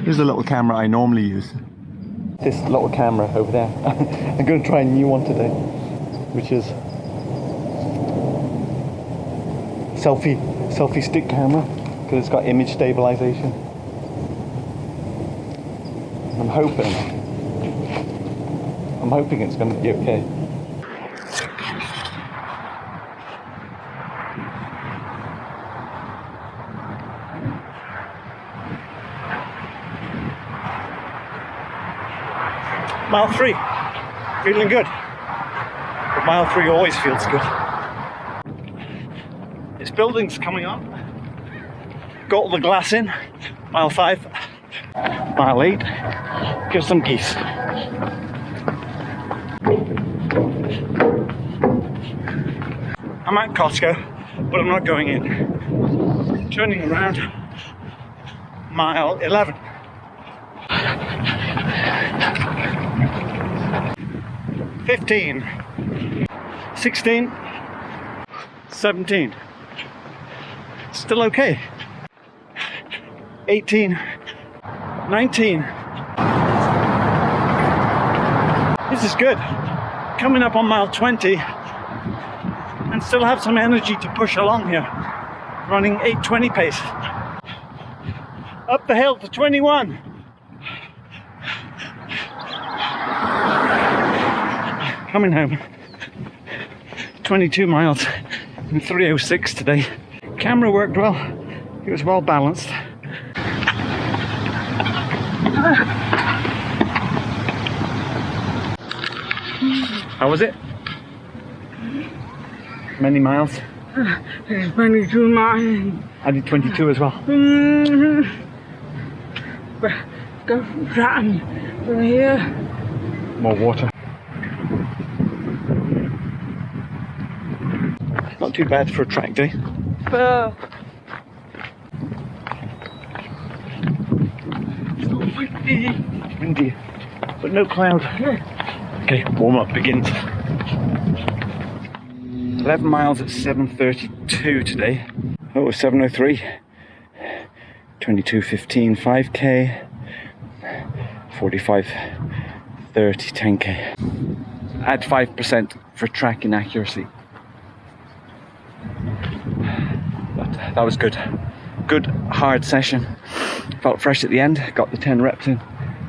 Here's the little camera I normally use. This little camera over there. I'm going to try a new one today, which is selfie stick camera, because it's got image stabilization. I'm hoping it's going to be okay. Mile 3, feeling good. But mile 3 always feels good. This building's coming up. Got all the glass in. Mile 5, mile 8. Here's some geese. I'm at Costco, but I'm not going in. Turning around, mile 11. 15, 16, 17, still okay. 18, 19. This is good. Coming up on mile 20 and still have some energy to push along here. Running 8:20 pace. Up the hill to 21. Coming home. 22 miles in 3:06 today. Camera worked well. It was well balanced. How was it? Many miles? 22 miles. I did 22 as well. Go from here. More water. Not too bad for a track day. Windy, but no cloud. Okay, warm up begins. 11 miles at 7:32 today. Oh, 7:03. 22:15 5k. 45:30 10k. Add 5% for track inaccuracy. But that was good. Good hard session. Felt fresh at the end. Got the 10 reps in,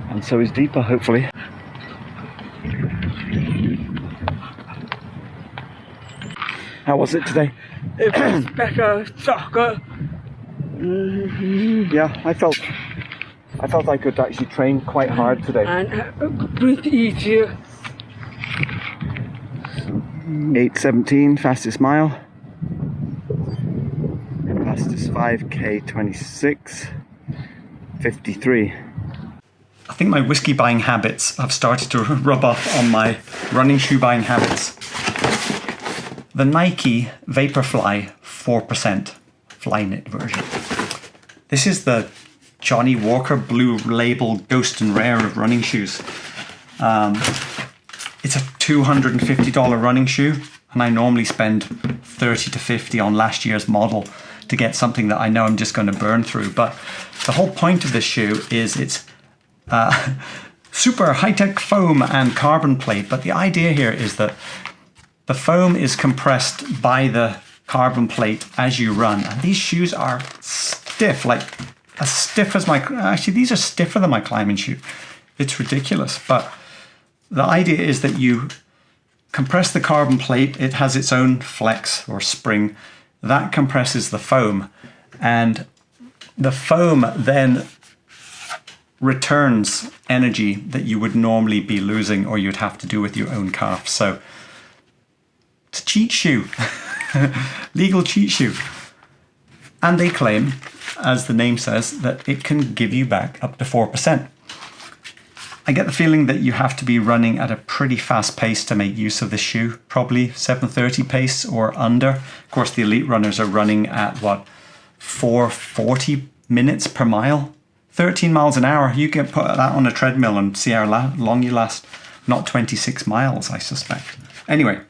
and so is Deepa, hopefully. How was it today? It was better, soccer. Yeah, I felt I could actually train quite hard today. And breathe easier. 8:17, fastest mile. Fastest 5k 26:53. I think my whiskey buying habits have started to rub off on my running shoe buying habits. The Nike Vaporfly 4% Flyknit version. This is the Johnny Walker Blue Label Ghost and Rare of running shoes. It's a $250 running shoe, and I normally spend $30 to $50 on last year's model to get something that I know I'm just going to burn through. But the whole point of this shoe is it's super high-tech foam and carbon plate. But the idea here is that the foam is compressed by the carbon plate as you run. And these shoes are stiff, like as stiff as actually these are stiffer than my climbing shoe. It's ridiculous. But the idea is that you compress the carbon plate. It has its own flex or spring. That compresses the foam. And the foam then returns energy that you would normally be losing or you'd have to do with your own calf. So it's a cheat shoe, legal cheat shoe. And they claim, as the name says, that it can give you back up to 4%. I get the feeling that you have to be running at a pretty fast pace to make use of this shoe, probably 7:30 pace or under. Of course, the elite runners are running at 4:40 minutes per mile, 13 miles an hour. You can put that on a treadmill and see how long you last. Not 26 miles, I suspect. Anyway,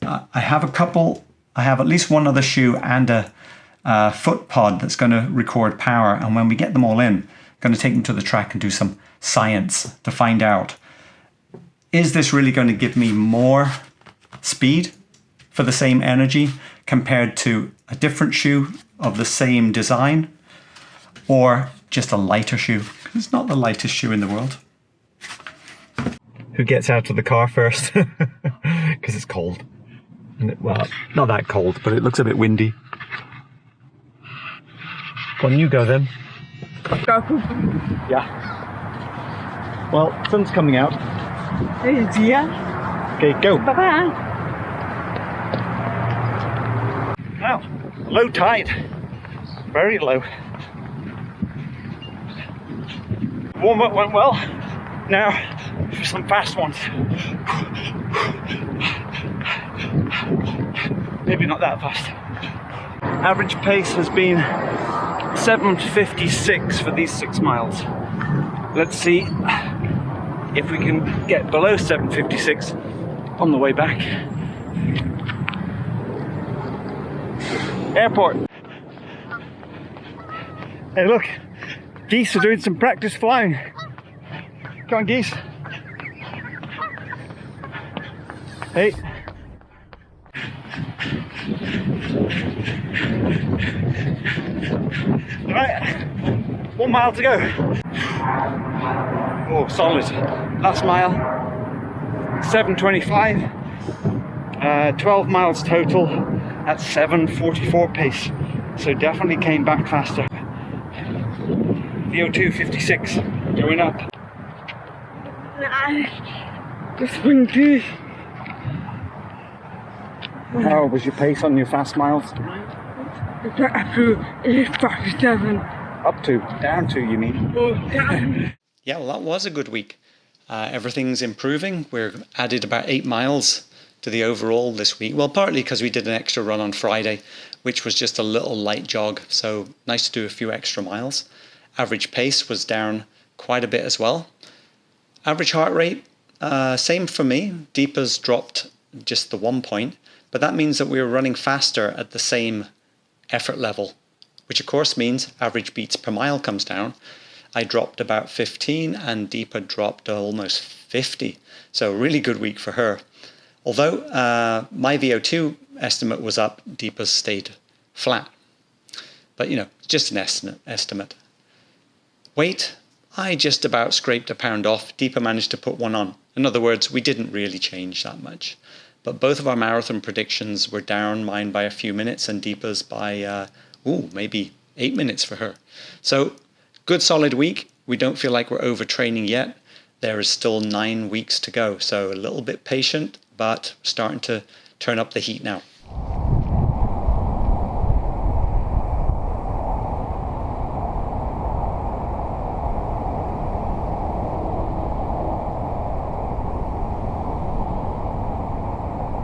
I have at least one other shoe and a foot pod that's going to record power. And when we get them all in, going to take them to the track and do some science to find out, is this really going to give me more speed for the same energy compared to a different shoe of the same design, or just a lighter shoe? It's not the lightest shoe in the world. Who gets out of the car first? Because it's cold. Well, not that cold, but it looks a bit windy. Go on, you go then. Go. Yeah. Well, sun's coming out. Yeah. Okay, go. Bye-bye. Wow, low tide. Very low. Warm-up went well. Now, for some fast ones. Maybe not that fast. Average pace has been 7:56 for these 6 miles. Let's see if we can get below 7:56 on the way back. Airport. Hey look, geese are doing some practice flying. Come on, geese. Hey. Right, 1 mile to go. Oh, solid. Last mile, 7:25. 12 miles total at 7:44 pace. So definitely came back faster. VO2 56, going up. Just windy. How was your pace on your fast miles? Up to 8:47. Up to, down to, you mean? Oh, down. Yeah, well, that was a good week. Everything's improving. We're added about 8 miles to the overall this week. Well, partly because we did an extra run on Friday, which was just a little light jog. So nice to do a few extra miles. Average pace was down quite a bit as well. Average heart rate, same for me. Deepa's dropped just the 1 point, but that means that we were running faster at the same effort level, which of course means average beats per mile comes down. I dropped about 15 and Deepa dropped almost 50. So really good week for her. Although my VO2 estimate was up, Deepa's stayed flat. But you know, just an estimate. Weight, I just about scraped a pound off. Deepa managed to put 1 on. In other words, we didn't really change that much. But both of our marathon predictions were down, mine by a few minutes and Deepa's by, maybe 8 minutes for her. So good solid week. We don't feel like we're overtraining yet. There is still 9 weeks to go. So a little bit patient, but starting to turn up the heat now.